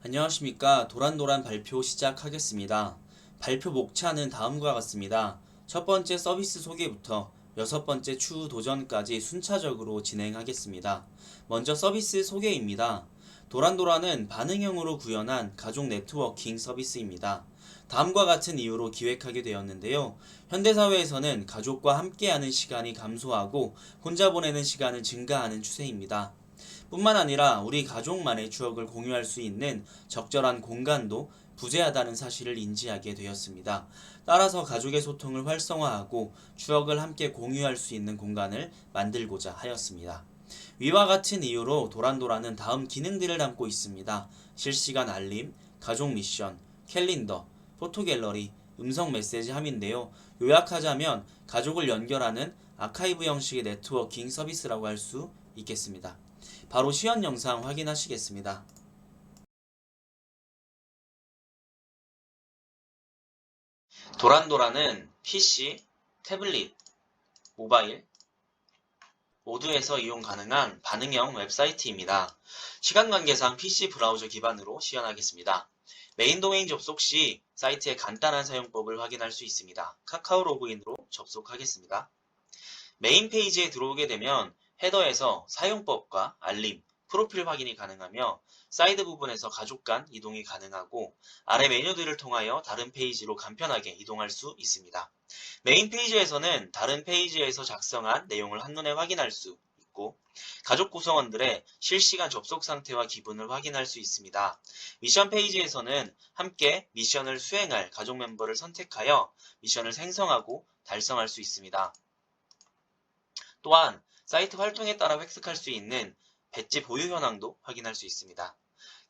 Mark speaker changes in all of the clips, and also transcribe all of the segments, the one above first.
Speaker 1: 안녕하십니까. 도란도란 발표 시작하겠습니다. 발표 목차는 다음과 같습니다. 첫 번째 서비스 소개부터 여섯 번째 추후 도전까지 순차적으로 진행하겠습니다. 먼저 서비스 소개입니다. 도란도란은 반응형으로 구현한 가족 네트워킹 서비스입니다. 다음과 같은 이유로 기획하게 되었는데요. 현대사회에서는 가족과 함께하는 시간이 감소하고 혼자 보내는 시간은 증가하는 추세입니다. 뿐만 아니라 우리 가족만의 추억을 공유할 수 있는 적절한 공간도 부재하다는 사실을 인지하게 되었습니다. 따라서 가족의 소통을 활성화하고 추억을 함께 공유할 수 있는 공간을 만들고자 하였습니다. 위와 같은 이유로 도란도란은 다음 기능들을 담고 있습니다. 실시간 알림, 가족 미션, 캘린더, 포토갤러리, 음성 메시지 함인데요. 요약하자면 가족을 연결하는 아카이브 형식의 네트워킹 서비스라고 할 수 있겠습니다. 바로 시연 영상 확인하시겠습니다. 도란도란은 PC, 태블릿, 모바일 모두에서 이용 가능한 반응형 웹사이트입니다. 시간 관계상 PC 브라우저 기반으로 시연하겠습니다. 메인 도메인 접속 시 사이트의 간단한 사용법을 확인할 수 있습니다. 카카오 로그인으로 접속하겠습니다. 메인 페이지에 들어오게 되면 헤더에서 사용법과 알림, 프로필 확인이 가능하며 사이드 부분에서 가족 간 이동이 가능하고 아래 메뉴들을 통하여 다른 페이지로 간편하게 이동할 수 있습니다. 메인 페이지에서는 다른 페이지에서 작성한 내용을 한눈에 확인할 수 있고 가족 구성원들의 실시간 접속 상태와 기분을 확인할 수 있습니다. 미션 페이지에서는 함께 미션을 수행할 가족 멤버를 선택하여 미션을 생성하고 달성할 수 있습니다. 또한 사이트 활동에 따라 획득할 수 있는 배지 보유 현황도 확인할 수 있습니다.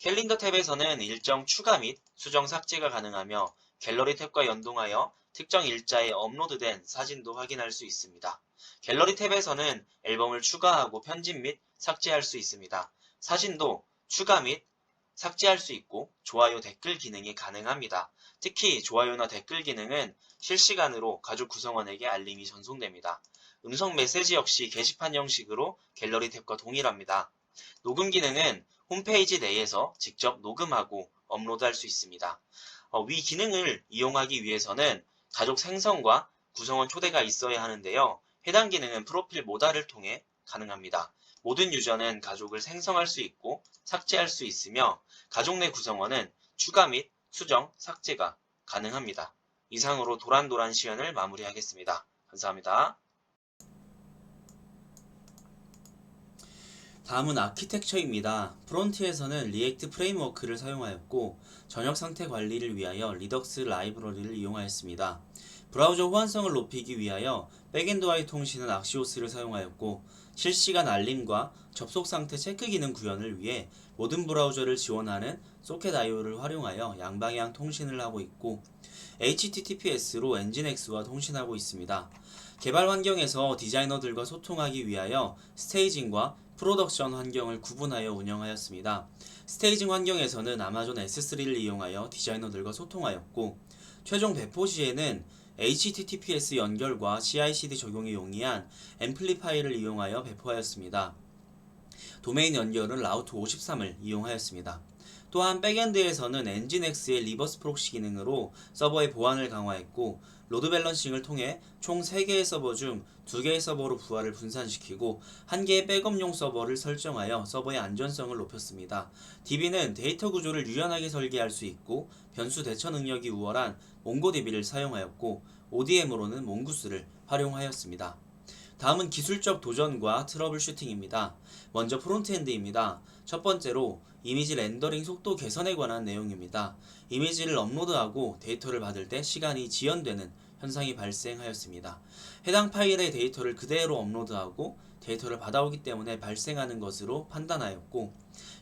Speaker 1: 캘린더 탭에서는 일정 추가 및 수정 삭제가 가능하며 갤러리 탭과 연동하여 특정 일자에 업로드된 사진도 확인할 수 있습니다. 갤러리 탭에서는 앨범을 추가하고 편집 및 삭제할 수 있습니다. 사진도 추가 및 삭제할 수 있고 좋아요 댓글 기능이 가능합니다. 특히 좋아요나 댓글 기능은 실시간으로 가족 구성원에게 알림이 전송됩니다. 음성 메시지 역시 게시판 형식으로 갤러리 탭과 동일합니다. 녹음 기능은 홈페이지 내에서 직접 녹음하고 업로드할 수 있습니다. 위 기능을 이용하기 위해서는 가족 생성과 구성원 초대가 있어야 하는데요. 해당 기능은 프로필 모달을 통해 가능합니다. 모든 유저는 가족을 생성할 수 있고 삭제할 수 있으며 가족 내 구성원은 추가 및 수정, 삭제가 가능합니다. 이상으로 도란도란 시연을 마무리하겠습니다. 감사합니다. 다음은 아키텍처입니다. 프론트에서는 리액트 프레임워크를 사용하였고 전역 상태 관리를 위하여 리덕스 라이브러리를 이용하였습니다. 브라우저 호환성을 높이기 위하여 백엔드와의 통신은 악시오스를 사용하였고 실시간 알림과 접속 상태 체크 기능 구현을 위해 모든 브라우저를 지원하는 소켓 IO를 활용하여 양방향 통신을 하고 있고 HTTPS로 엔진X와 통신하고 있습니다. 개발 환경에서 디자이너들과 소통하기 위하여 스테이징과 프로덕션 환경을 구분하여 운영하였습니다. 스테이징 환경에서는 아마존 S3를 이용하여 디자이너들과 소통하였고 최종 배포 시에는 HTTPS 연결과 CI/CD 적용이 용이한 앰플리파이를 이용하여 배포하였습니다. 도메인 연결은 라우트 53을 이용하였습니다. 또한 백엔드에서는 엔진X의 리버스 프록시 기능으로 서버의 보안을 강화했고 로드 밸런싱을 통해 총 3개의 서버 중 2개의 서버로 부하를 분산시키고 1개의 백업용 서버를 설정하여 서버의 안전성을 높였습니다. DB는 데이터 구조를 유연하게 설계할 수 있고 변수 대처 능력이 우월한 몽고DB를 사용하였고 ODM으로는 몽구스를 활용하였습니다. 다음은 기술적 도전과 트러블 슈팅입니다. 먼저 프론트엔드입니다. 첫 번째로 이미지 렌더링 속도 개선에 관한 내용입니다. 이미지를 업로드하고 데이터를 받을 때 시간이 지연되는 현상이 발생하였습니다. 해당 파일의 데이터를 그대로 업로드하고 데이터를 받아오기 때문에 발생하는 것으로 판단하였고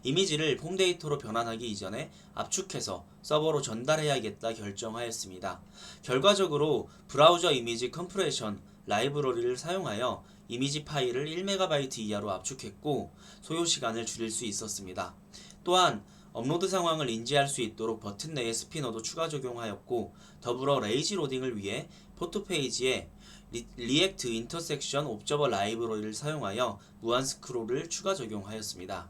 Speaker 1: 이미지를 폼 데이터로 변환하기 이전에 압축해서 서버로 전달해야겠다 결정하였습니다. 결과적으로 브라우저 이미지 컴프레션 라이브러리를 사용하여 이미지 파일을 1MB 이하로 압축했고 소요 시간을 줄일 수 있었습니다. 또한 업로드 상황을 인지할 수 있도록 버튼 내에 스피너도 추가 적용하였고 더불어 레이지 로딩을 위해 포토 페이지에 리액트 인터섹션 옵저버 라이브러리를 사용하여 무한 스크롤을 추가 적용하였습니다.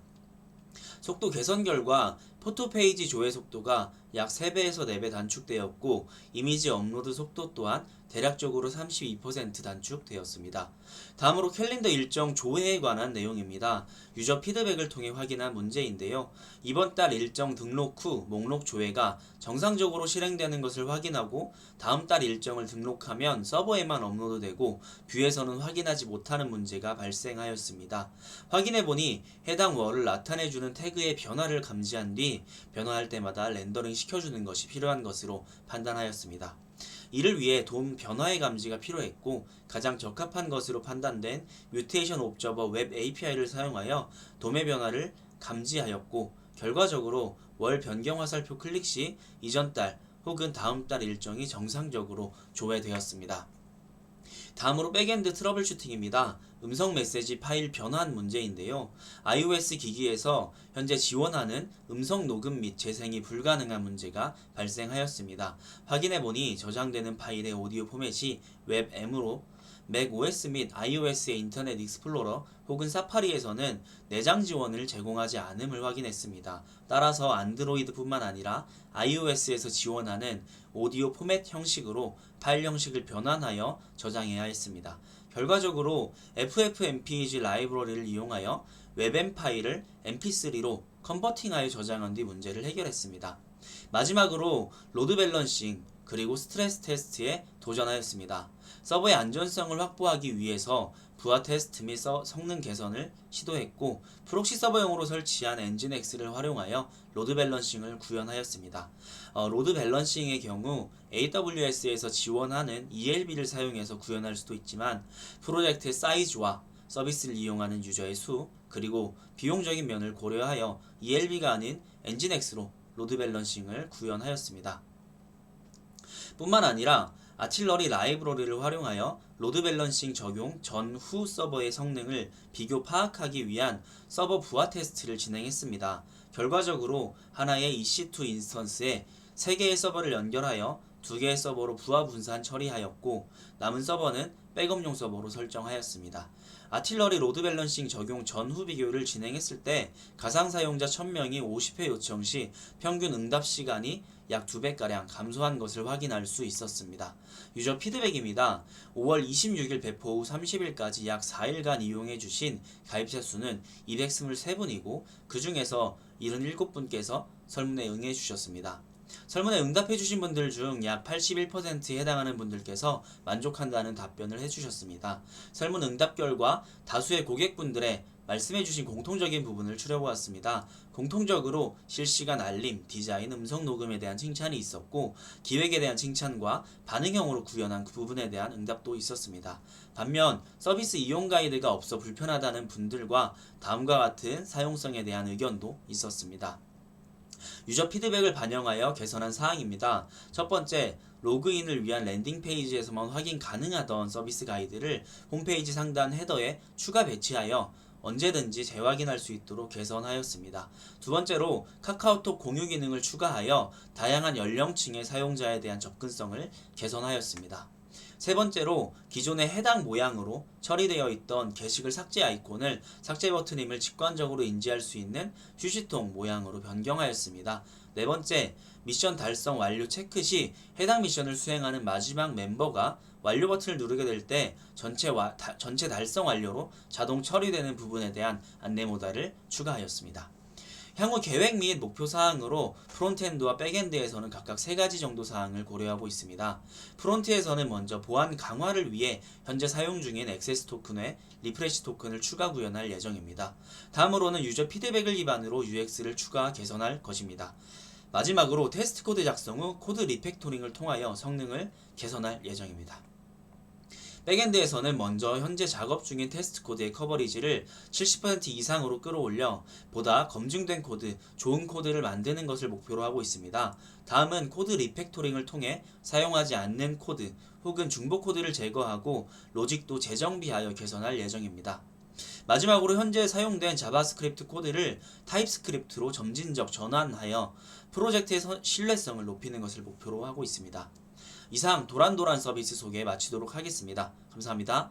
Speaker 1: 속도 개선 결과 포토페이지 조회 속도가 약 3배에서 4배 단축되었고 이미지 업로드 속도 또한 대략적으로 32% 단축되었습니다. 다음으로 캘린더 일정 조회에 관한 내용입니다. 유저 피드백을 통해 확인한 문제인데요. 이번 달 일정 등록 후 목록 조회가 정상적으로 실행되는 것을 확인하고 다음 달 일정을 등록하면 서버에만 업로드되고 뷰에서는 확인하지 못하는 문제가 발생하였습니다. 확인해보니 해당 월을 나타내주는 태그의 변화를 감지한 뒤 변화할 때마다 렌더링 시켜주는 것이 필요한 것으로 판단하였습니다. 이를 위해 돔 변화의 감지가 필요했고 가장 적합한 것으로 판단된 뮤테이션 옵저버 웹 API를 사용하여 돔의 변화를 감지하였고 결과적으로 월 변경 화살표 클릭 시 이전 달 혹은 다음 달 일정이 정상적으로 조회되었습니다. 다음으로 백엔드 트러블 슈팅입니다. 음성 메시지 파일 변환 문제인데요. iOS 기기에서 현재 지원하는 음성 녹음 및 재생이 불가능한 문제가 발생하였습니다. 확인해보니 저장되는 파일의 오디오 포맷이 웹M으로 맥OS 및 iOS의 인터넷 익스플로러 혹은 사파리에서는 내장 지원을 제공하지 않음을 확인했습니다. 따라서 안드로이드뿐만 아니라 iOS에서 지원하는 오디오 포맷 형식으로 파일 형식을 변환하여 저장해야 했습니다. 결과적으로 FFmpeg 라이브러리를 이용하여 웹M 파일을 mp3로 컨버팅하여 저장한 뒤 문제를 해결했습니다. 마지막으로 로드 밸런싱 그리고 스트레스 테스트에 도전하였습니다. 서버의 안전성을 확보하기 위해서 부하 테스트 및 성능 개선을 시도했고 프록시 서버용으로 설치한 엔진X를 활용하여 로드 밸런싱을 구현하였습니다. 로드 밸런싱의 경우 AWS에서 지원하는 ELB를 사용해서 구현할 수도 있지만 프로젝트의 사이즈와 서비스를 이용하는 유저의 수 그리고 비용적인 면을 고려하여 ELB가 아닌 엔진X로 로드 밸런싱을 구현하였습니다. 뿐만 아니라 아틸러리 라이브러리를 활용하여 로드 밸런싱 적용 전후 서버의 성능을 비교 파악하기 위한 서버 부하 테스트를 진행했습니다. 결과적으로 하나의 EC2 인스턴스에 3개의 서버를 연결하여 2개의 서버로 부하 분산 처리하였고 남은 서버는 백업용 서버로 설정하였습니다. 아틸러리 로드 밸런싱 적용 전후 비교를 진행했을 때 가상 사용자 1000명이 50회 요청 시 평균 응답 시간이 약 2배가량 감소한 것을 확인할 수 있었습니다. 유저 피드백입니다. 5월 26일 배포 후 30일까지 약 4일간 이용해주신 가입자 수는 223분이고 그 중에서 77분께서 설문에 응해주셨습니다. 설문에 응답해주신 분들 중 약 81%에 해당하는 분들께서 만족한다는 답변을 해주셨습니다. 설문 응답 결과 다수의 고객분들의 말씀해주신 공통적인 부분을 추려보았습니다. 공통적으로 실시간 알림, 디자인, 음성 녹음에 대한 칭찬이 있었고 기획에 대한 칭찬과 반응형으로 구현한 그 부분에 대한 응답도 있었습니다. 반면 서비스 이용 가이드가 없어 불편하다는 분들과 다음과 같은 사용성에 대한 의견도 있었습니다. 유저 피드백을 반영하여 개선한 사항입니다. 첫 번째, 로그인을 위한 랜딩 페이지에서만 확인 가능하던 서비스 가이드를 홈페이지 상단 헤더에 추가 배치하여 언제든지 재확인할 수 있도록 개선하였습니다. 두 번째로 카카오톡 공유 기능을 추가하여 다양한 연령층의 사용자에 대한 접근성을 개선하였습니다. 세 번째로 기존의 해당 모양으로 처리되어 있던 게시글 삭제 아이콘을 삭제 버튼임을 직관적으로 인지할 수 있는 휴지통 모양으로 변경하였습니다. 네 번째, 미션 달성 완료 체크 시 해당 미션을 수행하는 마지막 멤버가 완료 버튼을 누르게 될 때 전체 달성 완료로 자동 처리되는 부분에 대한 안내 모달을 추가하였습니다. 향후 계획 및 목표 사항으로 프론트엔드와 백엔드에서는 각각 3가지 정도 사항을 고려하고 있습니다. 프론트에서는 먼저 보안 강화를 위해 현재 사용 중인 액세스 토큰 외 리프레시 토큰을 추가 구현할 예정입니다. 다음으로는 유저 피드백을 기반으로 UX를 추가 개선할 것입니다. 마지막으로 테스트 코드 작성 후 코드 리팩토링을 통하여 성능을 개선할 예정입니다. 백엔드에서는 먼저 현재 작업 중인 테스트 코드의 커버리지를 70% 이상으로 끌어올려 보다 검증된 코드, 좋은 코드를 만드는 것을 목표로 하고 있습니다. 다음은 코드 리팩토링을 통해 사용하지 않는 코드 혹은 중복 코드를 제거하고 로직도 재정비하여 개선할 예정입니다. 마지막으로 현재 사용된 자바스크립트 코드를 타입스크립트로 점진적 전환하여 프로젝트의 신뢰성을 높이는 것을 목표로 하고 있습니다. 이상 도란도란 서비스 소개 마치도록 하겠습니다. 감사합니다.